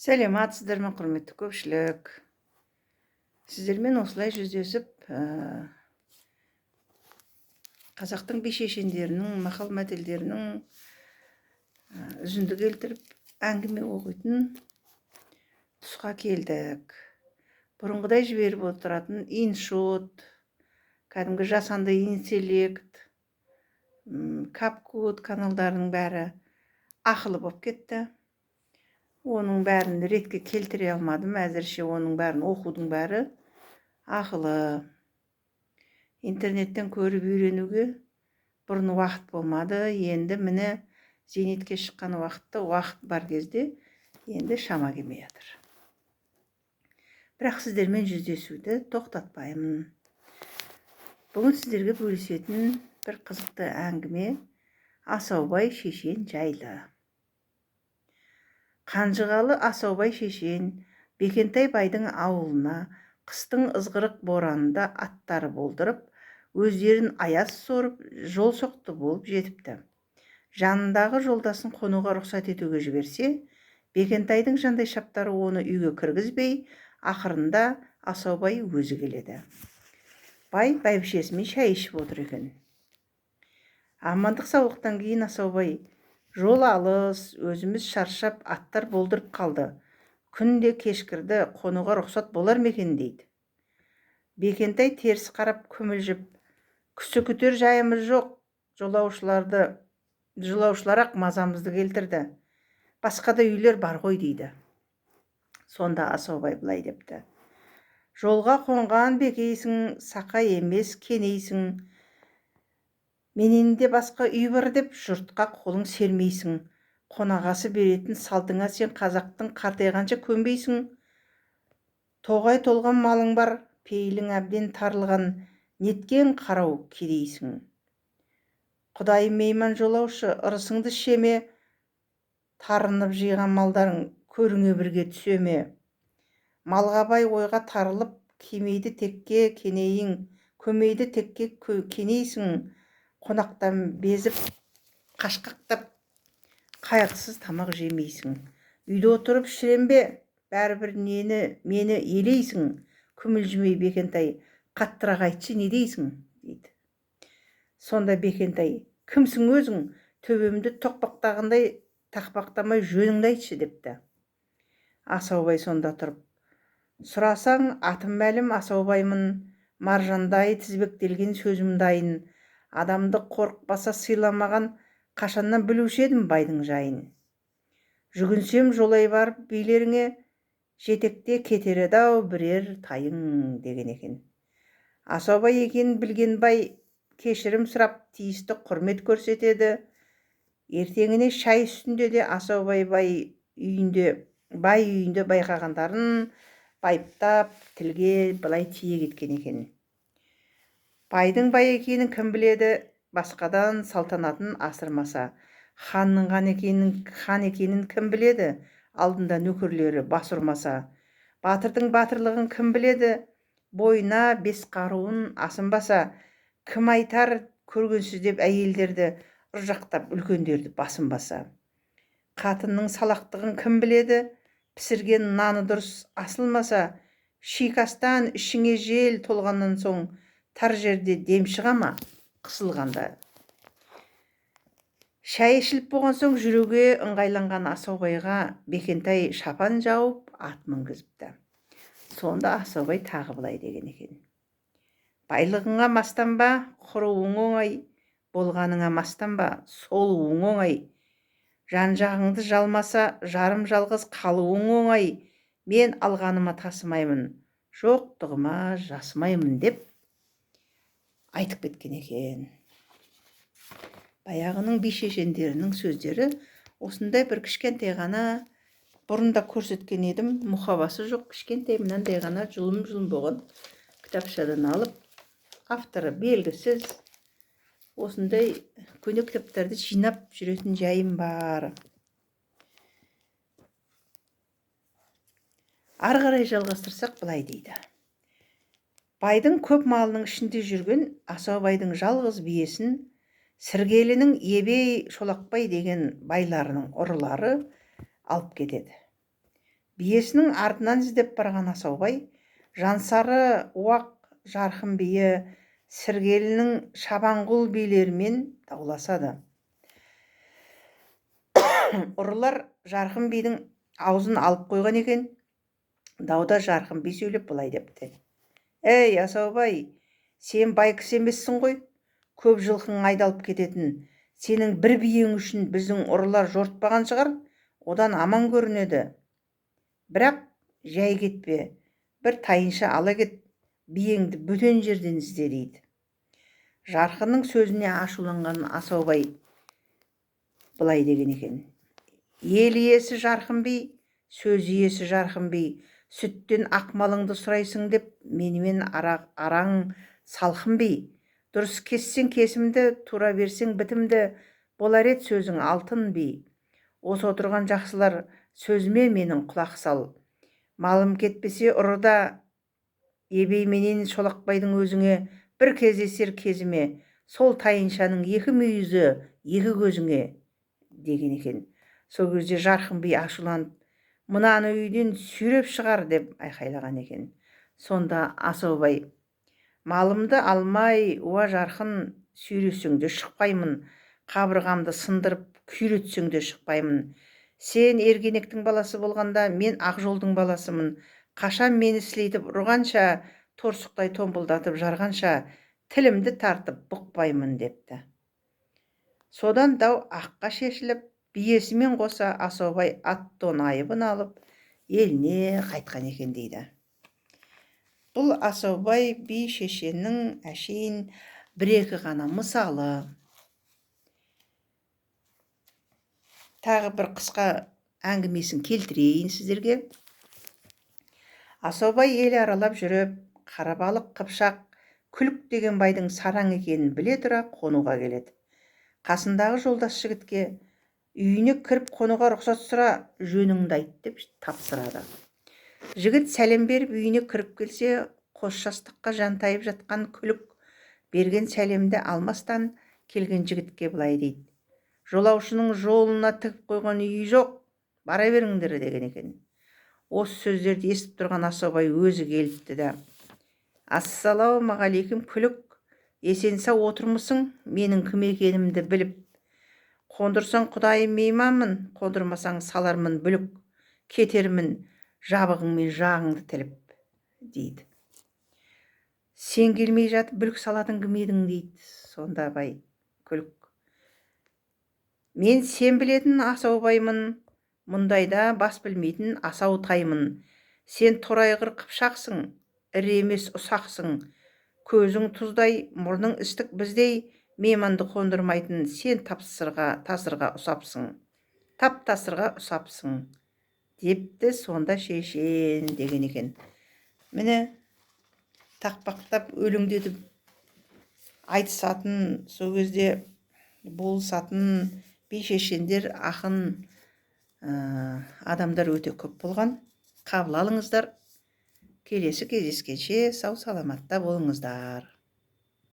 Сәлеметсіздер ме, құрметті көпшілік. Сіздермен осылай жүздесіп, қазақтың би шешендерінің, мақал мәтелдерінің үзінді келтіріп әңгіме оқитын тұсқа келдік. Бұрынғыдай жіберіп отыратын иншот, кәдімгі жасанды интеллект, капкут каналдарының бәрі ақылы болып кетті. Оның бәрін ретке келтіре алмадым. Әзірше оның бәрін оқудың бәрі ақылы. Интернеттен көріп үйренуге бұрын уақыт болмады. Енді міне зейнетке шыққан уақыт бар кезде енді шама келмей жатыр. Бірақ сіздермен жүздесуді тоқтатпаймын. Бүгін сіздерге бөлісетін бір қызықты әңгіме Асаубай шешен жайлы. Қанжығалы Асаубай шешен Бекентай байдың ауылына қыстың ызғырық боранында аттары болдырып, өздерін аяз сорып, жол соқты болып жетіпті. Жанындағы жолдасын қонуға рұқсат етуге жіберсе, Бекентайдың жандай шаптары оны үйге кіргізбей, ақырында Асаубай өзі келеді. Бай бәйбішесімен шай ішіп отыр екен. Амандық саулықтан кейін Асаубай: жол алыс, өзіміз шаршап, аттар болдырып қалды. Күнде кешкірді, қонуға рұқсат болар ма екен дейді. Бекентай теріс қарап күмілжіп: күсі күтер жайымыз жоқ, жолаушылар-ақ мазамызды келтірді. Басқа да үйлер бар ғой дейді. Сонда Асаубай былай депті: жолға қонған бекейсің, сақа емес кенейсің. Менен де басқа үй бар деп жұртқа қолың сермейсің. Қонағасы беретін салтыңа сен қазақтың қартайғанша көнбейсің. Тоғай толған малың бар, пейілің әбден тарылған, неткен қарау кедейсің. Құдай мейман жолаушы, ырысыңды шеме, тарынып жиған малдарың көріңе бірге түсеме. Малға бай ойға тарылып, кемейді текке кенейің, көмейді текке кенейсің. Қонақтан безіп, қашқақтап, қайғысыз тамақ жемейсің. Үйде отырып шіренбе, бәрібір мені елейсің. Күмілжімей Бекентай: қаттырақ айтшы, не дейсің дейді. Сонда Бекентай: кімсің өзің, төбемді тоқпақтағандай тақпақтамай жөніңді айтшы депті. Асаубай сонда тұрып: сұрасаң атым мәлім Асаубаймын, маржандай тізбектелген сөзім дайын. Адамды қорықпаса сыйламаған, қашаннан білуші едім байдың жайын. Жүгінсем жолай барып билеріңе, жетекте кетер еді-ау бірер тайың деген екен. Асаубай екенін білген бай кешірім сұрап тиісті құрмет көрсетеді. Ертеңіне шай үстінде де Асаубай бай үйінде байқағандарын байыптап тілге былай тие кеткен екен. Байдың бай екенін кім біледі, басқадан салтанатын асырмаса. Ханның хан екенін кім біледі, алдында нөкерлері бас ұрмаса. Батырдың батырлығын кім біледі, бойына бес қаруын асынбаса. Кім айтар көргенсіз деп әйелдерді ыржақтап, үлкендерді басынбаса. Қатынның салақтығын кім біледі, пісірген наны дұрыс асылмаса. Шикастан ішіңе жел толғаннан соң, тар жерде дем шыға ма қысылғанда. Шай ішіліп болған соң жүруге ыңғайланған Асаубайға Бекентай шапан жауып ат мінгізіпті. Сонда Асаубай тағы былай деген екен: байлығыңа мастанба, құруың оңай, болғаныңа мастанба, солуың оңай. Жан-жағыңды жалмаса, жарым жалғыз қалуың оңай. Мен алғаныма тасымаймын, жоқтығыма жасымаймын деп айтып кеткен екен. Баяғының би шешендерінің сөздері осындай бір кішкентай ғана, бұрында көрсеткен едім, мұқабасы жоқ, кішкентай мынандай ғана жұлым болған кітапшадан алып, авторы белгісіз, осындай көне кітаптарды жинап жүретін жайым бар. Ары қарай жалғастырсақ былай дейді: байдың көп малының ішінде жүрген Асаубайдың жалғыз биесін Сіргелінің Ебей Шолақбай деген байларының ұрылары алып кетеді. Биесінің артынан іздеп барған Асаубай жансары уақ жарқын биі Сіргелінің Шабанқұл билерімен дауласады. Ұрылар жарқын бидің аузын алып қойған екен. Дауда жарқын би сөйлеп былай депті: «Ей, Асаубай, сен бай кісі емессің ғой, көп жылқың айдалып кететін. Сенің бір биең үшін біздің ұрылар жортпаған шығар, одан аман көрінеді. Бірақ жай кетпе, бір тайынша ала кет, биеңді бөтен жерден ізде» дейді. Жарқынның сөзіне ашуланған Асаубай былай деген екен: «Ел иесі жарқын би, сөз иесі жарқын би, сүттен ақ малыңды сұрайсың деп менімен араң салқын би. Дұрыс кессең кесімді, тура берсең бітімді, болар ет сөзің алтын би. Осы отырған жақсылар сөзіме менің құлақ сал. Малым кетпесе ұрыда ебейменен Шолақбайдың өзіңе бір кездесер кезіме, сол тайыншаның екі мүйізі екі көзіңе» деген екен. Сол кезде жарқын би ашуланып, «Мынаны үйден сүйреп шығар» деп айқайлаған екен. Сонда Асаубай: «Малымды алмай, уа жарқын, сүйресең де шықпаймын, қабырғамды сындырып күйретсең де шықпаймын. Сен Ергенектің баласы болғанда, мен Ақжолдың баласымын. Қашан мені сілейтіп ұрғанша, торсықтай томпылдатып жарғанша, тілімді тартып бұқпаймын» депті. Содан дау аққа шешіліп, биесімен қоса Асаубай ат-тон айыбын алып, еліне қайтқан екен дейді. Бұл Асаубай би шешеннің әшейін бір-екі ғана мысалы. Тағы бір қысқа әңгімесін келтірейін сіздерге. Асаубай ел аралап жүріп, Қарабалық Қыпшақ Күлік деген байдың сараң екенін біле тұра қонуға келеді. Қасындағы жолдас жігітке: «Үйіне кіріп қонуға рұқсат сұра, жөніңді айт» деп тапсырады. Жігіт сәлем беріп үйіне кіріп келсе, қос жастыққа жантайып жатқан Күлік берген сәлемді алмастан келген жігітке былай дейді: «Жолаушының жолына тігіп қойған үйі жоқ, бара беріңдер» деген екен. Осы сөздерді естіп тұрған Асаубай өзі келіпті да: «Ассалаумағалейкум Күлік, есен сау отырмысың? Менің кім екенімді біліп, қондырсаң құдайым мейманмын, қондырмасаң салармын бүлік, кетермін жабығыңмен жағыңды тіліп» дейді. «Сен келмей жатып бүлік салатын кім едің?» дейді. Сонда бай Күлік: «Мен сен білетін Асаубаймын, мұндайда бас білмейтін асау таймын. Сен торайғыр Қыпшақсың, ірі емес ұсақсың. Көзің тұздай, мұрның істік біздей, мейманды қондырмайтын сен тасырға ұсапсың» депті сонда шешен деген екен. Міне тақпақтап өлеңдетіп айтысатын, сол кезде болысатын би шешендер, ақын адамдар өте көп болған. Қабыл алыңыздар. Келесі кездескенше сау саламатта болыңыздар.